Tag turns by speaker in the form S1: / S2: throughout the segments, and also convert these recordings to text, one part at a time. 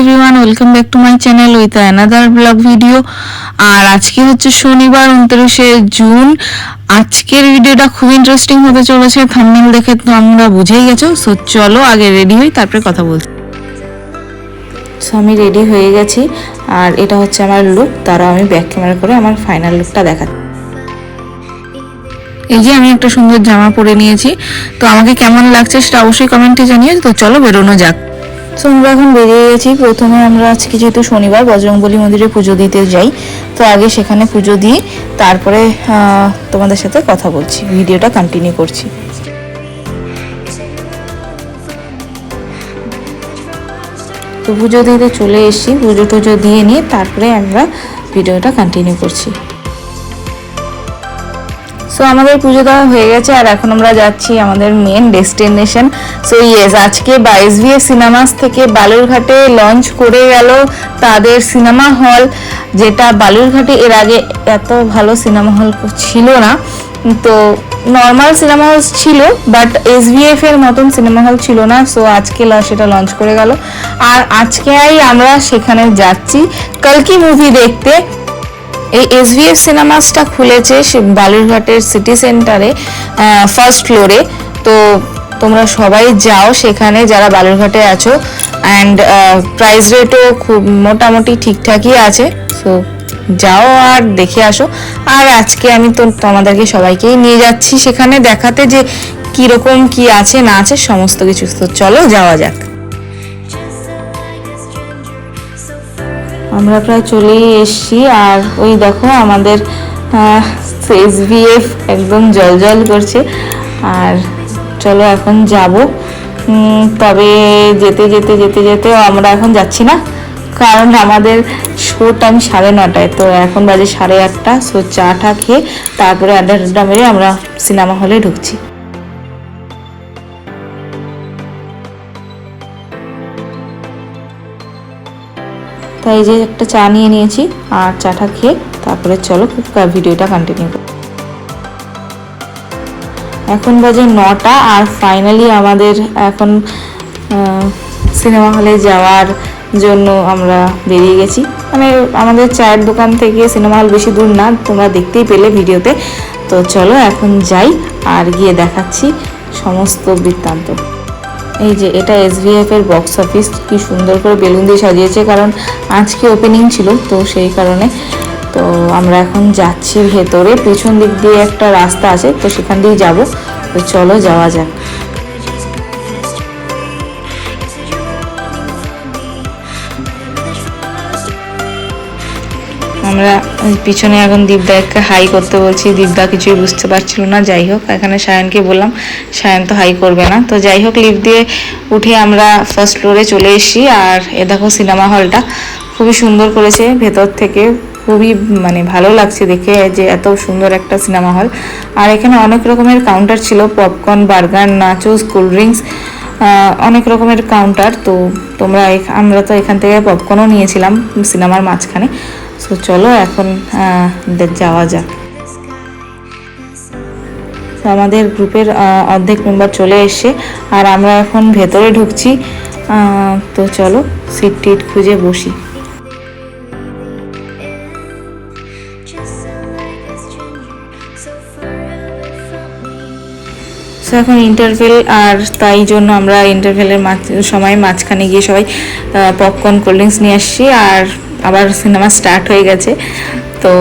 S1: Everyone, welcome back to my channel with another vlog video. আর আজকে হচ্ছে শনিবার 29শে জুন। আজকের ভিডিওটা খুব ইন্টারেস্টিং হতে চলেছে, থাম্বনেল দেখে তো আমরা বুঝেই গেছো। সো চলো আগে রেডি হই, তারপরে কথা বলছি। সো আমি রেডি হয়ে গেছি আর এটা হচ্ছে আমার লুক। তারা আমি ব্যাক ক্যামেরা করে আমার ফাইনাল লুকটা দেখাচ্ছি। এই যে আমি একটা সুন্দর জামা পরে নিয়েছি, তো আমাকে কেমন লাগছে সেটা অবশ্যই কমেন্টে জানিয়ে। তো চলো বেরোনো যাক। তো আমরা এখন বেরিয়ে গেছি। প্রথমে আমরা আজকে যেহেতু শনিবার বজরংবলী মন্দিরে পুজো দিতে যাই, তো আগে সেখানে পুজো দিয়ে তারপরে তোমাদের সাথে কথা বলছি, ভিডিওটা কন্টিনিউ করছি। তো পুজো দিতে চলে এসেছি, পুজো টুজো দিয়ে নিয়ে তারপরে আমরা ভিডিওটা কন্টিনিউ করছি। সো আমাদের পুজো দেওয়া হয়ে গেছে আর এখন আমরা যাচ্ছি আমাদের মেন ডেস্টিনেশন। সো ইয়েস, আজকে এসভিএফ সিনেমাস থেকে বালুরঘাটে লঞ্চ করে গেল তাদের সিনেমা হল, যেটা বালুরঘাটে এর আগে এত ভালো সিনেমা হল ছিল না। তো নর্মাল সিনেমা হল ছিল, বাট এসভিএফ এর মতন সিনেমা হল ছিল না। সো আজকে সেটা লঞ্চ করে গেল আর আজকেই আমরা সেখানে যাচ্ছি কালকি মুভি দেখতে। এই এসভিএফ সিনেমাসটা খুলেছে বালুরঘাটের সিটি সেন্টারে ফার্স্ট ফ্লোরে। তো তোমরা সবাই যাও সেখানে যারা বালুরঘাটে আছো, অ্যান্ড প্রাইস রেটও খুব মোটামুটি ঠিকঠাকই আছে। সো যাও আর দেখে আসো। আর আজকে আমি তো তোমাদেরকে সবাইকেই নিয়ে যাচ্ছি সেখানে দেখাতে যে কীরকম কি আছে না আছে সমস্ত কিছু। তো চলো যাওয়া যাক। আমরা প্রায় চলেই এসছি আর ওই দেখো আমাদের এসভিএফ একদম জলজল করছে। আর চলো এখন যাব। তবে যেতে যেতে যেতে যেতেও আমরা এখন যাচ্ছি না, কারণ আমাদের শো টাইম 9:30, তো এখন বাজে 8:30। সো চাটা খেয়ে তারপরে আড্ডা মেরে আমরা সিনেমা হলে ঢুকছি। তাই যে একটা চা নিয়ে নিয়েছি আর চাটা খেয়ে তারপরে চলো ভিডিওটা কন্টিনিউ করি। এখন বাজে 9টা আর ফাইনালি আমাদের এখন সিনেমা হলে যাওয়ার জন্য আমরা বেরিয়ে গেছি। মানে আমাদের চায়ের দোকান থেকে সিনেমা হল বেশি দূর না, তোমরা দেখতেই পেলে ভিডিওতে। তো চলো এখন যাই আর গিয়ে দেখাচ্ছি সমস্ত বৃত্তান্ত। এই যে এটা এসভিএফ এর বক্স অফিস, কি সুন্দর করে বেলুন দিয়ে সাজিয়েছে, কারণ আজকে ওপেনিং ছিল তো সেই কারণে। তো আমরা এখন যাচ্ছি ভেতরে, পেছন দিক দিয়ে একটা রাস্তা আছে, তো সেখান দিয়েই যাব। তো চলো যাওয়া যাক। আমরা পিছনে এখন দীপদাকে হাই করতে বলছি, দীপদা কিছুই বুঝতে পারছিল না। যাই হোক, এখানে সায়নকে বললাম, সায়ন তো হাই করবে না। তো যাই হোক, লিফট দিয়ে উঠে আমরা ফার্স্ট ফ্লোরে চলে এসেছি। আর এ দেখো সিনেমা হলটা খুবই সুন্দর করেছে ভেতর থেকে, খুবই মানে ভালো লাগছে দেখে যে এত সুন্দর একটা সিনেমা হল। আর এখানে অনেক রকমের কাউন্টার ছিল, popcorn, burger, nachos, cold drinks, অনেক রকমের কাউন্টার। তো আমরা তো এখান থেকে পপকর্নও নিয়েছিলাম সিনেমার মাঝখানে। তো চলো এখন যাওয়া যাক। আমাদের গ্রুপের অর্ধেক মেম্বার চলে এসছে আর আমরা এখন ভেতরে ঢুকছি। তো চলো সিট টিট খুঁজে বসি। এখন ইন্টারভেল, আর তাই জন্য আমরা ইন্টারভেলের সময় মাঝখানে গিয়ে সবাই পপকর্ন, কোল্ড ড্রিঙ্কস নিয়ে আসছি। আর আবার সিনেমা স্টার্ট হয়ে গেছে। তো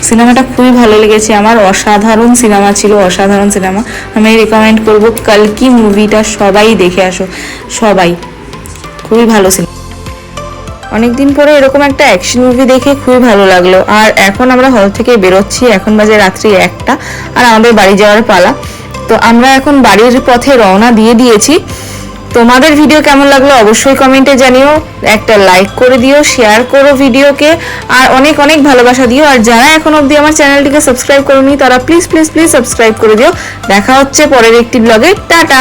S1: সিনেমাটা খুবই ভালো লেগেছে আমার, অসাধারণ সিনেমা ছিল, অসাধারণ সিনেমা। আমি রেকমেন্ড করব কালকি মুভিটা, সবাই দেখে আসো, সবাই। খুবই ভালো সিনেমা, অনেকদিন পরে এরকম একটা অ্যাকশন মুভি দেখে খুবই ভালো লাগলো। আর এখন আমরা হল থেকে বেরোচ্ছি, এখন বাজে রাত্রি 1টা আর আমাদের বাড়ি যাওয়ার পালা। তো আমরা এখন বাড়ির পথে রওনা দিয়ে দিয়েছি। তোমাদের ভিডিও কেমন লাগলো অবশ্যই কমেন্টে জানিও, একটা লাইক করে দিও, শেয়ার করো ভিডিওকে, আর অনেক অনেক ভালোবাসা দিও। আর যারা এখন অবধি আমার চ্যানেলটিকে সাবস্ক্রাইব করোনি তারা প্লিজ প্লিজ প্লিজ সাবস্ক্রাইব করে দিও। দেখা হচ্ছে পরের একটি ব্লগে। টাটা।